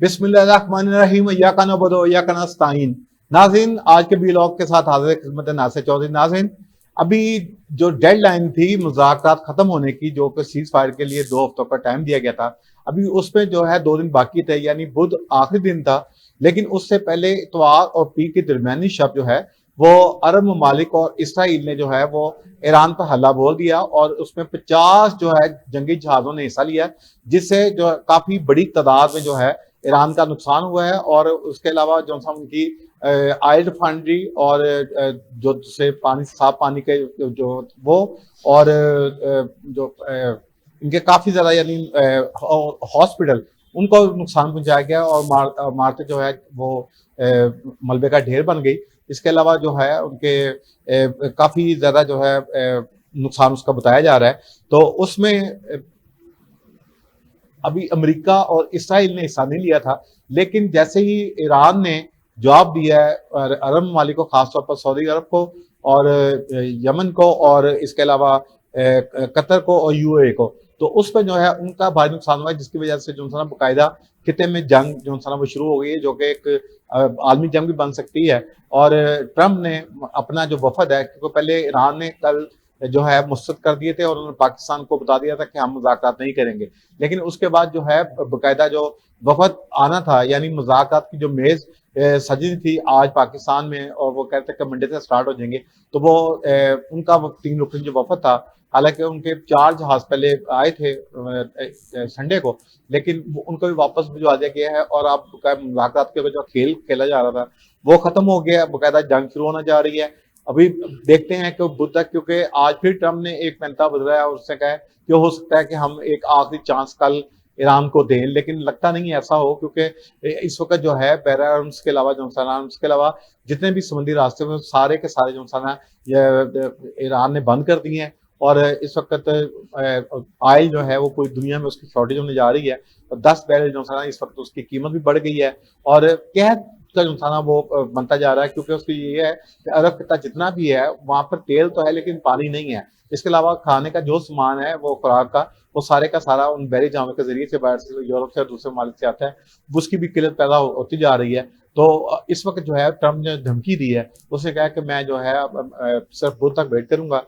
बिस्मिल्लाहिर्रहमानिर्रहीम इय्याका नअबुदु व इय्याका नस्तईन। नाज़रीन, आज के व्लॉग के साथ हाजिर खिदमत नासिर चौधरी। नाज़रीन, अभी जो डेडलाइन थी मुज़ाकरात खत्म होने की, जो कि सीज फायर के लिए 2 हफ्तों का टाइम दिया गया था, अभी उसमें जो है 2 दिन बाकी थे, यानी बुध आखिरी दिन था। लेकिन उससे पहले इतवार और पीर की दरमियानी शब जो है वो अरब ममालिक और इसराइल ने जो है वो ईरान पर हल्ला बोल दिया और उसमें 50 जो है जंगी जहाजों ने हिस्सा लिया, जिससे जो काफी बड़ी तादाद में जो है ईरान का नुकसान हुआ है। और उसके अलावा जो उनकी ऑयल रिफाइनरी और जो से पानी साफ पानी के जो वो और जो इनके काफी ज्यादा यानी हॉस्पिटल उनको नुकसान पहुंचाया गया और मारते जो है वो मलबे का ढेर बन गई। इसके अलावा जो है उनके काफी ज्यादा जो है नुकसान उसका बताया जा रहा है। तो उसमें अभी अमेरिका और इसराइल ने हिस्सा नहीं लिया था, लेकिन जैसे ही ईरान ने जवाब दिया है अरब ममालिक को, खासतौर पर सऊदी अरब को और यमन को और इसके अलावा कतर को और यूएई को, तो उस पर जो है उनका भारी नुकसान हुआ है, जिसकी वजह से जो है बाकायदा खिते में जंग जो है वो शुरू हो गई है, जो कि एक आलमी जंग भी बन सकती है। और ट्रंप ने अपना जो वफद है, क्योंकि पहले ईरान ने कल जो है मुस्तरद कर दिए थे और उन्होंने पाकिस्तान को बता दिया था कि हम मुज़ाकरात नहीं करेंगे, लेकिन उसके बाद जो है बाकायदा जो वफद आना था, यानी मुज़ाकरात की जो मेज सजी थी आज पाकिस्तान में, और वो कहते हैं कि मंडे से स्टार्ट हो जाएंगे, तो वो उनका 3 रुकनी जो वफद था, हालांकि उनके 4 जहाज पहले आए थे संडे को, लेकिन उनको भी वापस भिजवा दिया गया है। और अब मुज़ाकरात के जो खेल खेला जा रहा था वो खत्म हो गया, बाकायदा जंग शुरू होने जा रही है। अभी देखते हैं कि बुध तक, क्योंकि आज फिर ट्रंप ने एक पैंता बदला और उससे कहा है कि हो सकता है कि हम एक आखिरी चांस कल ईरान को दें, लेकिन लगता नहीं ऐसा हो, क्योंकि इस वक्त जो है पैरा आर्म्स के अलावा आर्म्स के अलावा जितने भी समुद्री रास्ते में सारे के सारे जो ईरान ने बंद कर दिए हैं। और इस वक्त ऑयल जो है वो पूरी दुनिया में उसकी शॉर्टेज होने जा रही है, और 10 बैरल जो है इस वक्त उसकी कीमत भी बढ़ गई है। और कहत का जो है वो बनता जा रहा है, क्योंकि उसकी ये है कि अरब खिता जितना भी है वहां पर तेल तो है लेकिन पानी नहीं है। इसके अलावा खाने का जो सामान है वो खुराक का, वो सारे का सारा उन बहरी जहाज़ों के जरिए से बाहर से यूरोप से और दूसरे मालिक से आता है, उसकी भी किल्लत पैदा होती जा रही है। तो इस वक्त जो है ट्रंप ने धमकी दी है, उसने कहा कि मैं जो है सिर्फ बुध तक वेट करूंगा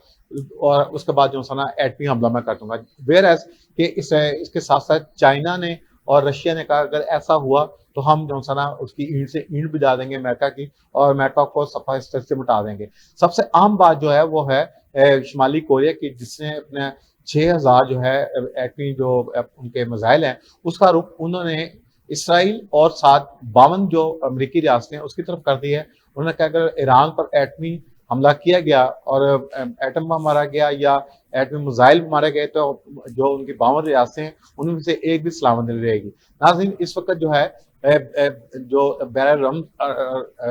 और उसके बाद जो है ना एटमी हमला मैं कर दूंगा। वेयर एज कि इसके साथ साथ चाइना ने और रशिया ने कहा अगर ऐसा हुआ तो हम जो है ना उसकी ईंट से ईंट बिजा देंगे अमेरिका की, और अमेरिका को सफा से मिटा देंगे। सबसे आम बात जो है वो है शुमाली कोरिया की, जिसने अपने 6000 जो है एटमी जो उनके मिसाइल हैं उसका रुख उन्होंने इसराइल और साथ 52 जो अमेरिकी रियासतें हैं उसकी तरफ कर दी है। उन्होंने कहा अगर ईरान पर एटमी हमला किया गया और एटम बम मारा गया या एटमी मिसाइल मारे गए, तो जो उनकी 52 रियासतें हैं उनमें से एक भी सलामत नहीं रहेगी। नाज़रीन, इस वक्त जो है जो बैरल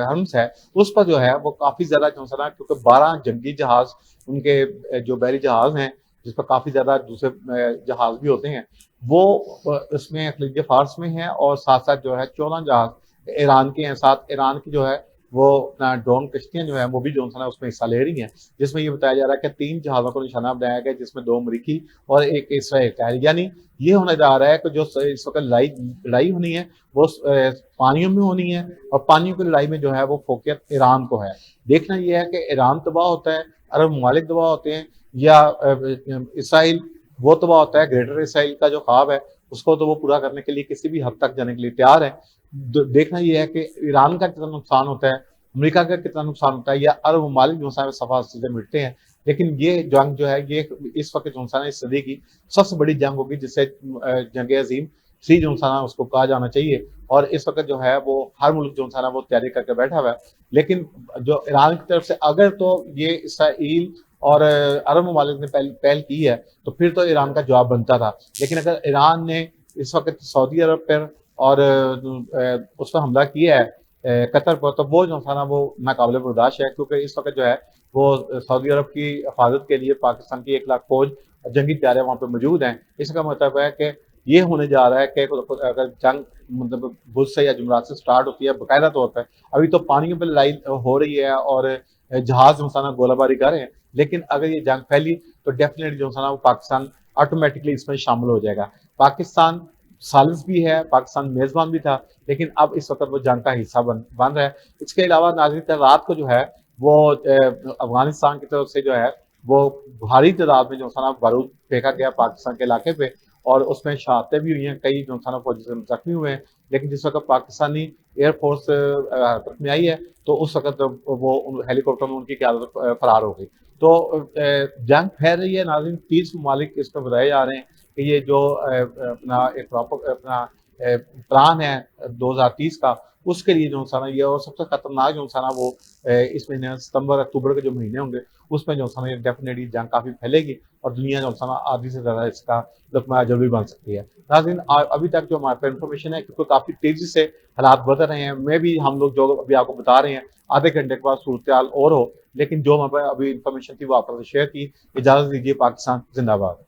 हर्म्स है उस पर जो है वो काफी ज्यादा जो है ना, क्योंकि 12 जंगी जहाज उनके जो बहरी जहाज हैं जिस पर काफी ज्यादा दूसरे जहाज भी होते हैं, वो इसमें खलीज फार्स में है, और साथ साथ जो है 14 जहाज ईरान के हैं। साथ ईरान की जो है वो अपना ड्रोन कश्तियां जो है वो भी जो है उसमें हिस्सा ले रही हैं, जिसमें ये बताया जा रहा है कि 3 जहाजों को निशाना बनाया गया, जिसमें 2 अमरीकी और एक इसराइल का है। यानी ये होने जा रहा है कि जो इस वक्त लड़ाई होनी है वो पानियों में होनी है, और पानियों की लड़ाई में जो है वो फोकियत ईरान को है। देखना यह है कि ईरान तबाह होता है, अरब ममालिक तबाह होते हैं, या इसराइल वो तबाह होता है। ग्रेटर इसराइल का जो ख्वाब है उसको तो वो पूरा करने के लिए किसी भी हद तक जाने के लिए तैयार है। देखना यह है कि ईरान का कितना नुकसान होता है, अमेरिका का कितना नुकसान होता है, या अरब ममालिक जो है सफा से मिटते हैं। लेकिन ये जंग जो है ये इस वक्त जो है इस सदी की सबसे बड़ी जंग होगी, जिससे जंग अजीम 3 जो है उसको कहा जाना चाहिए। और इस वक्त जो है वो हर मुल्क जो है वो तैयारी करके बैठा हुआ है। लेकिन जो ईरान की तरफ से अगर तो ये इसराइल और अरब ममालिक ने पहल की है तो फिर तो ईरान का जवाब बनता था। लेकिन अगर ईरान ने इस वक्त सऊदी अरब पर और उस पर हमला किया है कतर पर, तो वो जो है ना वो नाकाबिले बर्दाश्त है, क्योंकि इस वक्त जो है वो सऊदी अरब की हिफाजत के लिए पाकिस्तान की 1 लाख फौज जंगी तैयारे वहाँ पे मौजूद हैं। इसका मतलब है कि ये होने जा रहा है कि अगर जंग मतलब बुध से या जुमरात से स्टार्ट होती है बाकायदा तौर पर, अभी तो पानियों पर लड़ाई हो रही है और जहाज जो है ना गोलाबारी कर रहे हैं, लेकिन अगर ये जंग फैली तो डेफिनेटली जो है ना वो पाकिस्तान ऑटोमेटिकली इसमें शामिल हो जाएगा। पाकिस्तान सालिस भी है, पाकिस्तान मेज़बान भी था, लेकिन अब इस वक़्त वो जंग का हिस्सा बन रहा है। इसके अलावा नाज़रीन कल रात को जो है वो अफ़गानिस्तान की तरफ से जो है वो भारी तादाद में जो है ना बारूद फेंका गया पाकिस्तान के इलाके पे और उसमें शहादतें भी हुई हैं, कई जो है ना फौजी ज़ख्मी हुए हैं। लेकिन जिस वक़्त पाकिस्तानी एयरफ़ोर्स हरकत में आई है, तो उस वक़्त वो उन हेलीकॉप्टर में उनकी क़यादत फ़रार हो गई। तो जंग फैल रही है नाज़रीन, 30 ममालिक इसमें बताए जा रहे हैं कि ये जो अपना एक प्रॉपर अपना प्लान है 2030 का, उसके लिए जो है ना ये और सबसे खतरनाक जो है ना वो इस महीने सितंबर अक्टूबर के जो महीने होंगे उसमें जो है ना ये डेफिनेटली जंग काफ़ी फैलेगी और दुनिया जो है ना आधी से ज़्यादा इसका लुत्फ़ अजल भी बन सकती है। नाज़रीन अभी तक जो हमारे पास इन्फॉर्मेशन है क्योंकि काफ़ी तेज़ी से हालात बदल रहे हैं, मैं भी हम लोग जो अभी आपको बता रहे हैं, आधे घंटे के बाद सूरत-ए-हाल और हो, लेकिन जो हमारे पास अभी इन्फॉर्मेशन थी वो आपके साथ शेयर की। इजाज़त दीजिए, पाकिस्तान ज़िंदाबाद।